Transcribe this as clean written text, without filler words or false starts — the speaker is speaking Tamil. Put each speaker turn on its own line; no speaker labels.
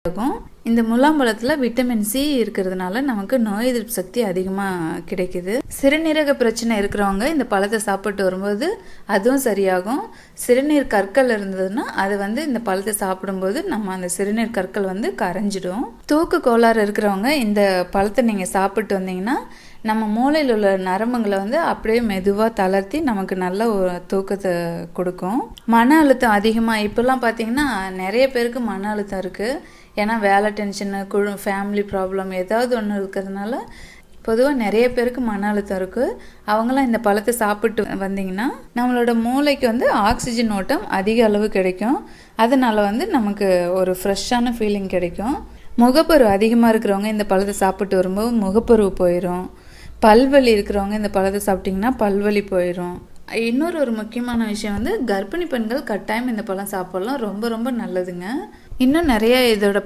ஆகும். இந்த முலாம்பழத்தில் விட்டமின் சி இருக்கிறதுனால நமக்கு நோய் எதிர்ப்பு சக்தி அதிகமாக கிடைக்குது. சிறுநீரக பிரச்சனை இருக்கிறவங்க இந்த பழத்தை சாப்பிட்டு வரும்போது அதுவும் சரியாகும். சிறுநீர் கற்கள் இருந்ததுன்னா அது இந்த பழத்தை சாப்பிடும்போது நம்ம அந்த சிறுநீர் கற்கள் கரைஞ்சிடும். தூக்க கோளாறு இருக்கிறவங்க இந்த பழத்தை நீங்கள் சாப்பிட்டு வந்தீங்கன்னா நம்ம மூளையில் உள்ள நரம்புகளை அப்படியே மெதுவாக தளர்த்தி நமக்கு நல்ல ஒரு தூக்கத்தை கொடுக்கும். மன அழுத்தம் அதிகமாக இப்போல்லாம் பார்த்தீங்கன்னா நிறைய பேருக்கு மன அழுத்தம் இருக்குது. ஏன்னா வேலை டென்ஷனு, ஃபேமிலி ப்ராப்ளம் ஏதாவது ஒன்று இருக்கிறதுனால பொதுவாக நிறைய பேருக்கு மன அழுத்தம் இருக்குது. அவங்களாம் இந்த பழத்தை சாப்பிட்டு வந்தீங்கன்னா நம்மளோட மூளைக்கு ஆக்சிஜன் ஓட்டம் அதிக அளவு கிடைக்கும். அதனால் நமக்கு ஒரு ஃப்ரெஷ்ஷான ஃபீலிங் கிடைக்கும். முகப்பரு அதிகமாக இருக்கிறவங்க இந்த பழத்தை சாப்பிட்டு வரும்போது முகப்பருவு போயிடும். பல்வலி இருக்கிறவங்க இந்த பழத்தை சாப்பிட்டிங்கன்னா பல்வலி போயிடும். இன்னொரு முக்கியமான விஷயம் கர்ப்பிணி பெண்கள் கட்டாயம் இந்த பழம் சாப்பிடலாம். ரொம்ப ரொம்ப நல்லதுங்க. இன்னும் நிறைய இதோட